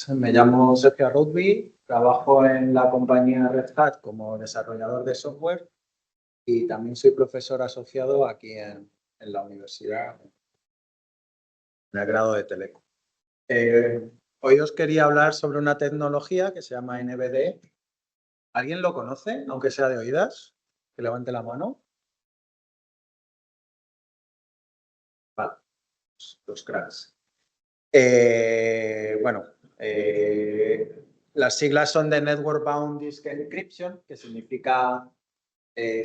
Me llamo Sergio Arruzbi, trabajo en la compañía Red Hat como desarrollador de software y también soy profesor asociado aquí en la universidad, en el grado de Teleco. Hoy os quería hablar sobre una tecnología que se llama NVDE. ¿Alguien lo conoce, aunque sea de oídas? Que levante la mano. Vale, los cracks. Bueno, las siglas son de Network Bound Disk Encryption, que significa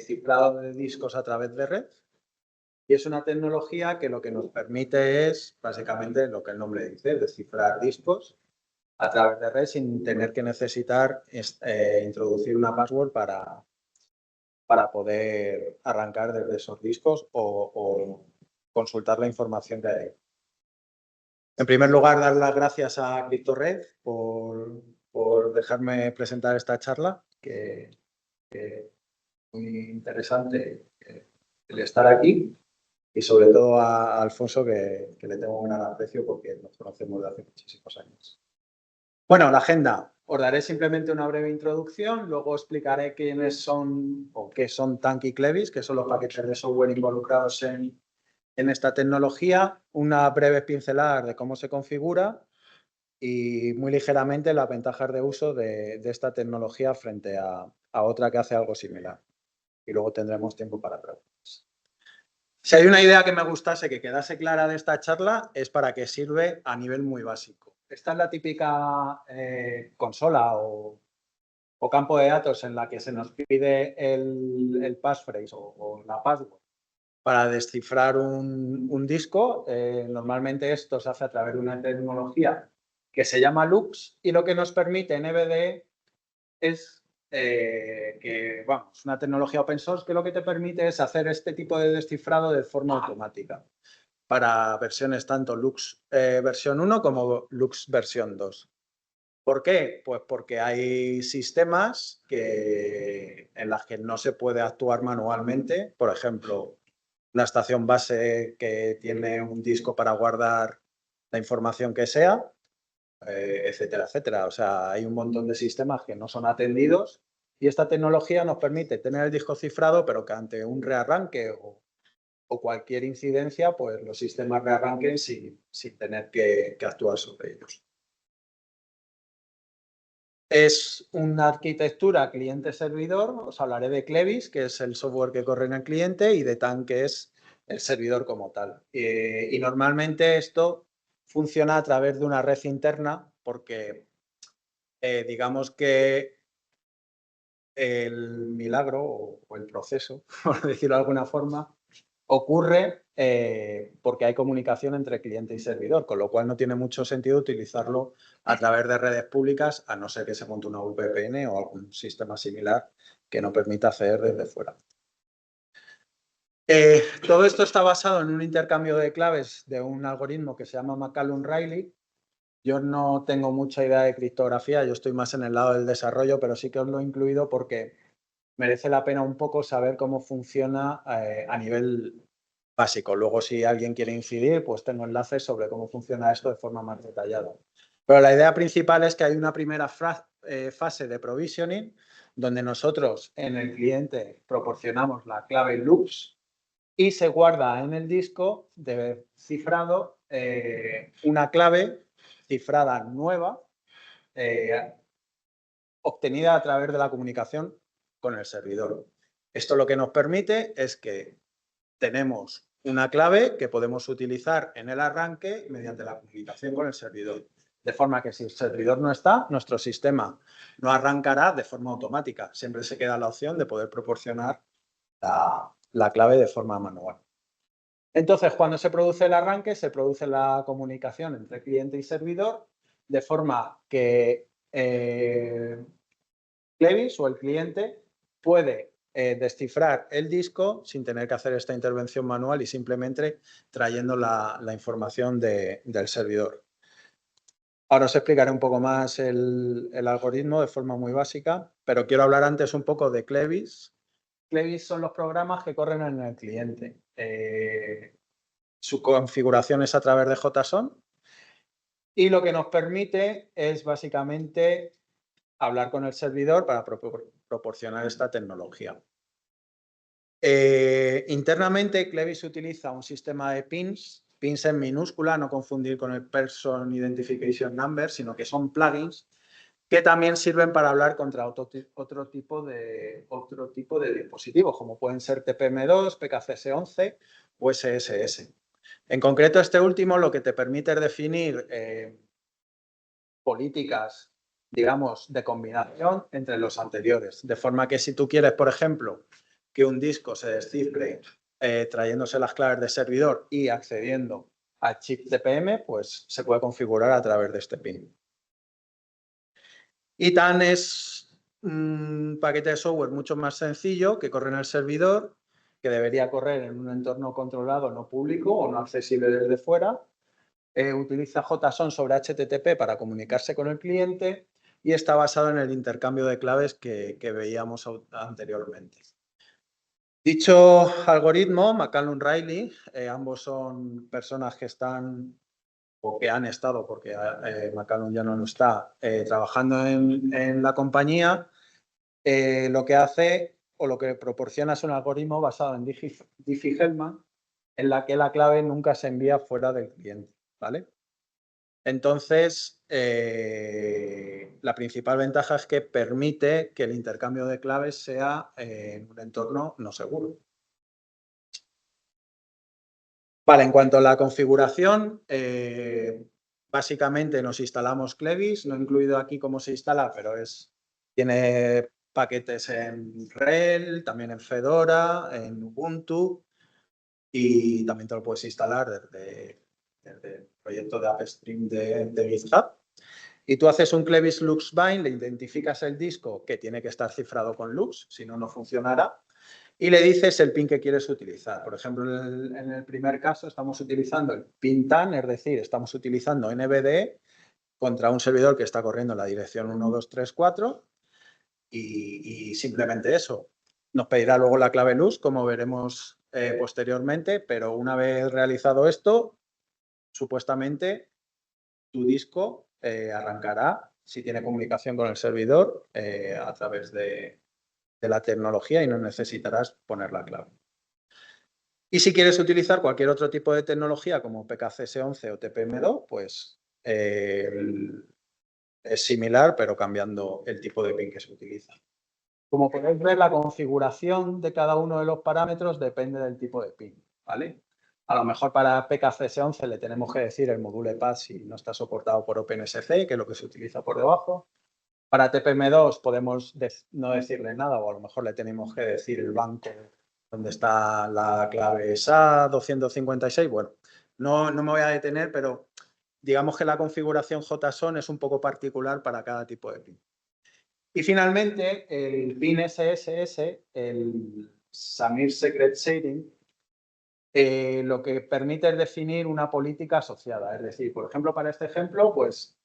cifrado de discos a través de red. Y es una tecnología que lo que nos permite es, básicamente, lo que el nombre dice, descifrar discos a través de red sin tener que necesitar introducir una password para poder arrancar desde esos discos o consultar la información que hay. En primer lugar, dar las gracias a CryptoRed por dejarme presentar esta charla, que es muy interesante el estar aquí. Y sobre todo a Alfonso, que le tengo un gran aprecio porque nos conocemos de hace muchísimos años. Bueno, la agenda. Os daré simplemente una breve introducción, luego explicaré quiénes son o qué son Tank y Clevis, que son los paquetes de software involucrados en esta tecnología, una breve pincelada de cómo se configura y muy ligeramente las ventajas de uso de esta tecnología frente a otra que hace algo similar. Y luego tendremos tiempo para preguntas. Si hay una idea que me gustase que quedase clara de esta charla, es para qué sirve a nivel muy básico. Esta es la típica consola o campo de datos en la que se nos pide el passphrase o la password para descifrar un disco. Normalmente esto se hace a través de una tecnología que se llama LUKS y lo que nos permite NVDE es es una tecnología open source que lo que te permite es hacer este tipo de descifrado de forma automática para versiones tanto LUKS versión 1 como LUKS versión 2. ¿Por qué? Pues porque hay sistemas en las que no se puede actuar manualmente. Por ejemplo, una estación base que tiene un disco para guardar la información que sea, etcétera, etcétera. O sea, hay un montón de sistemas que no son atendidos y esta tecnología nos permite tener el disco cifrado, pero que ante un rearranque o cualquier incidencia, pues los sistemas rearranquen sin tener que actuar sobre ellos. Es una arquitectura cliente-servidor. Os hablaré de Clevis, que es el software que corre en el cliente, y de Tank, que es el servidor como tal. Y normalmente esto funciona a través de una red interna porque digamos que el milagro o el proceso, por decirlo de alguna forma, ocurre porque hay comunicación entre cliente y servidor, con lo cual no tiene mucho sentido utilizarlo a través de redes públicas, a no ser que se monte una VPN o algún sistema similar que no permita acceder desde fuera. Todo esto está basado en un intercambio de claves de un algoritmo que se llama McCallum-Riley. Yo no tengo mucha idea de criptografía, yo estoy más en el lado del desarrollo, pero sí que os lo he incluido porque merece la pena un poco saber cómo funciona a nivel básico. Luego, si alguien quiere incidir, pues tengo enlaces sobre cómo funciona esto de forma más detallada. Pero la idea principal es que hay una primera fase de provisioning donde nosotros en el cliente proporcionamos la clave LUKS y se guarda en el disco de cifrado una clave cifrada nueva obtenida a través de la comunicación con el servidor. Esto lo que nos permite es que tenemos una clave que podemos utilizar en el arranque mediante la comunicación con el servidor. De forma que si el servidor no está, nuestro sistema no arrancará de forma automática. Siempre se queda la opción de poder proporcionar la clave de forma manual. Entonces, cuando se produce el arranque, se produce la comunicación entre cliente y servidor, de forma que Clevis o el cliente puede descifrar el disco sin tener que hacer esta intervención manual y simplemente trayendo la información del servidor. Ahora os explicaré un poco más el algoritmo de forma muy básica, pero quiero hablar antes un poco de Clevis. Clevis son los programas que corren en el cliente. Su configuración es a través de JSON Y lo que nos permite es básicamente hablar con el servidor para proporcionar esta tecnología. Internamente, Clevis utiliza un sistema de pins en minúscula, no confundir con el Person Identification Number, sino que son plugins que también sirven para hablar contra otro tipo de dispositivos, como pueden ser TPM2, PKCS11 o SSS. En concreto, este último lo que te permite es definir políticas, digamos, de combinación entre los anteriores. De forma que si tú quieres, por ejemplo, que un disco se descifre trayéndose las claves de servidor y accediendo al chip TPM, pues se puede configurar a través de este pin. ITAN es un paquete de software mucho más sencillo que corre en el servidor, que debería correr en un entorno controlado no público o no accesible desde fuera. Utiliza JSON sobre HTTP para comunicarse con el cliente y está basado en el intercambio de claves que veíamos anteriormente. Dicho algoritmo, McCallum-Riley, ambos son personas que están o que han estado, porque McCallum ya no lo está, trabajando en la compañía, lo que hace o lo que proporciona es un algoritmo basado en Diffie-Hellman, en la que la clave nunca se envía fuera del cliente, ¿vale? Entonces, la principal ventaja es que permite que el intercambio de claves sea en un entorno no seguro. Vale, en cuanto a la configuración, básicamente nos instalamos Clevis, no he incluido aquí cómo se instala, pero tiene paquetes en RHEL, también en Fedora, en Ubuntu y también te lo puedes instalar desde el proyecto de AppStream de GitHub. Y tú haces un Clevis LuxBind, le identificas el disco que tiene que estar cifrado con Lux, si no, no funcionará. Y le dices el pin que quieres utilizar. Por ejemplo, en el primer caso estamos utilizando el pin TAN, es decir, estamos utilizando NVDE contra un servidor que está corriendo en la dirección 1234 y simplemente eso. Nos pedirá luego la clave luz, como veremos posteriormente, pero una vez realizado esto, supuestamente tu disco arrancará, si tiene comunicación con el servidor, a través de la tecnología y no necesitarás poner la clave. Y si quieres utilizar cualquier otro tipo de tecnología como PKCS11 o TPM2, pues es similar, pero cambiando el tipo de pin que se utiliza. Como podéis ver, la configuración de cada uno de los parámetros depende del tipo de pin, ¿vale? A lo mejor para PKCS11 le tenemos que decir el módulo path si no está soportado por OpenSC, que es lo que se utiliza por debajo. Para TPM2 podemos no decirle nada o a lo mejor le tenemos que decir el banco donde está la clave SA256. Bueno, no me voy a detener, pero digamos que la configuración JSON es un poco particular para cada tipo de pin. Y finalmente, el pin SSS, el Samir Secret Sharing, lo que permite es definir una política asociada. Es decir, por ejemplo, para este ejemplo, pues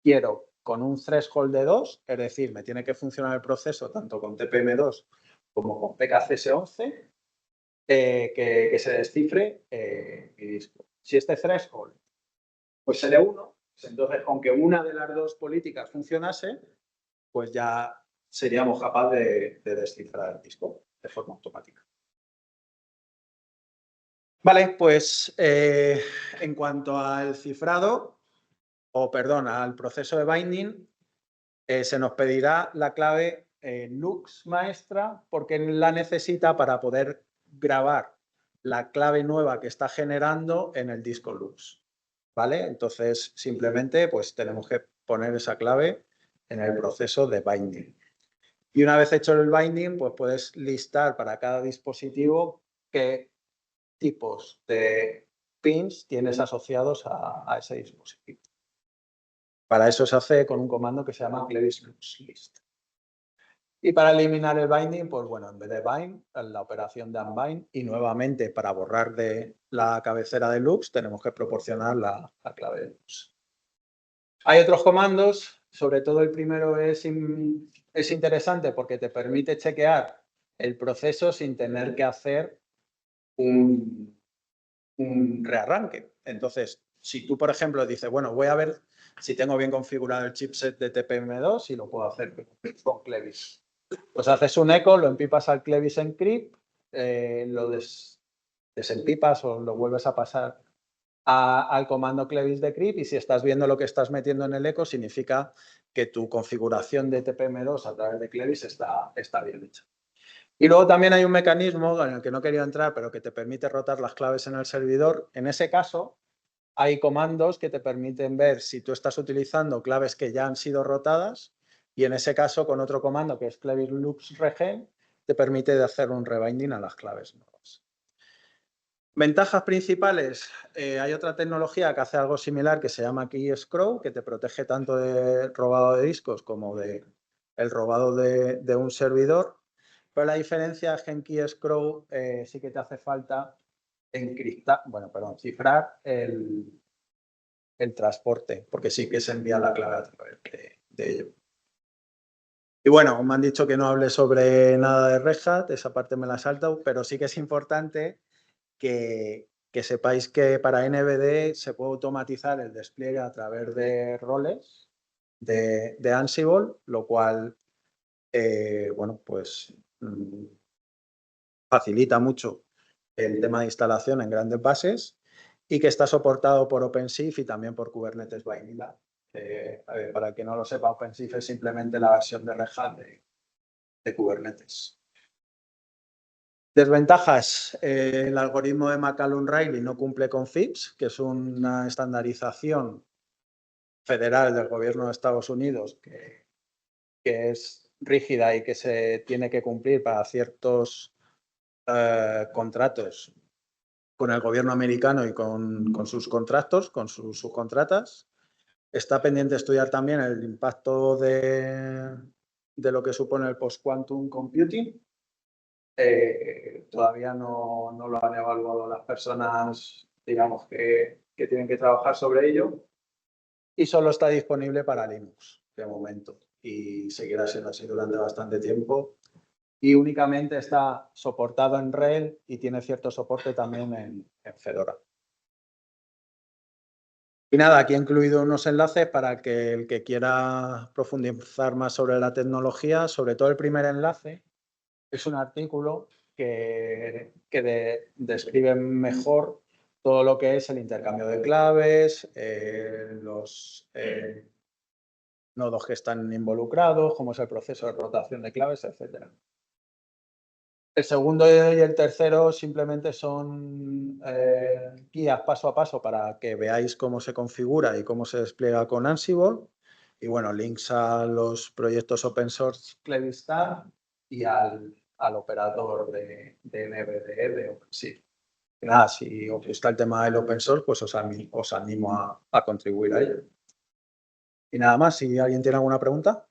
quiero con un threshold de 2, es decir, me tiene que funcionar el proceso tanto con TPM2 como con PKCS11, que se descifre mi disco. Si este threshold pues se de 1, pues entonces con que una de las dos políticas funcionase, pues ya seríamos capaces de descifrar el disco de forma automática. Vale, pues en cuanto al cifrado, al proceso de binding, se nos pedirá la clave Lux maestra porque la necesita para poder grabar la clave nueva que está generando en el disco Lux. ¿Vale? Entonces, simplemente pues tenemos que poner esa clave en el proceso de binding. Y una vez hecho el binding, pues puedes listar para cada dispositivo qué tipos de pins tienes asociados a ese dispositivo. Para eso se hace con un comando que se llama Clevis Lux List. Y para eliminar el binding, pues bueno, en vez de bind, la operación de unbind y nuevamente para borrar de la cabecera de Lux tenemos que proporcionar la clave de Lux. Hay otros comandos, sobre todo el primero es interesante porque te permite chequear el proceso sin tener que hacer un rearranque. Entonces, si tú, por ejemplo, dices, bueno, voy a ver si tengo bien configurado el chipset de TPM2 y lo puedo hacer con Clevis. Pues haces un eco, lo empipas al Clevis Encrypt, lo desempipas o lo vuelves a pasar al comando Clevis Decrypt, y si estás viendo lo que estás metiendo en el eco, significa que tu configuración de TPM2 a través de Clevis está bien hecha. Y luego también hay un mecanismo en el que no quería entrar, pero que te permite rotar las claves en el servidor. En ese caso, hay comandos que te permiten ver si tú estás utilizando claves que ya han sido rotadas, y en ese caso, con otro comando que es Clevis Loops Regen, te permite hacer un rebinding a las claves nuevas. Ventajas principales, hay otra tecnología que hace algo similar que se llama Keyscrow, que te protege tanto de robado de discos como de el robado de un servidor, pero la diferencia es que en Keyscrow sí que te hace falta cifrar el transporte, porque sí que se envía la clave a través de ello. Y bueno, me han dicho que no hable sobre nada de Red Hat, esa parte me la salto, pero sí que es importante que sepáis que para NBD se puede automatizar el despliegue a través de roles de Ansible, lo cual, bueno, pues facilita mucho el tema de instalación en grandes bases, y que está soportado por OpenShift y también por Kubernetes Vanilla. Para el que no lo sepa, OpenShift es simplemente la versión de Red Hat de Kubernetes. Desventajas, el algoritmo de McCallum-Riley no cumple con FIPS, que es una estandarización federal del gobierno de Estados Unidos que es rígida y que se tiene que cumplir para ciertos contratos con el gobierno americano y con sus contratos, con sus subcontratas. Está pendiente de estudiar también el impacto de lo que supone el post-quantum computing. Todavía no lo han evaluado las personas, digamos, que tienen que trabajar sobre ello, y solo está disponible para Linux de momento, y seguirá siendo así durante bastante tiempo, y únicamente está soportado en RHEL y tiene cierto soporte también en Fedora. Y nada, aquí he incluido unos enlaces para que el que quiera profundizar más sobre la tecnología, sobre todo el primer enlace, es un artículo que describe mejor todo lo que es el intercambio de claves, los nodos que están involucrados, cómo es el proceso de rotación de claves, etc. El segundo y el tercero simplemente son guías paso a paso para que veáis cómo se configura y cómo se despliega con Ansible. Y bueno, links a los proyectos open source Clevistar y al operador de NVDE de OpenShift. Y nada, si os gusta el tema del open source, pues os animo a contribuir a ello. Y nada más, si alguien tiene alguna pregunta.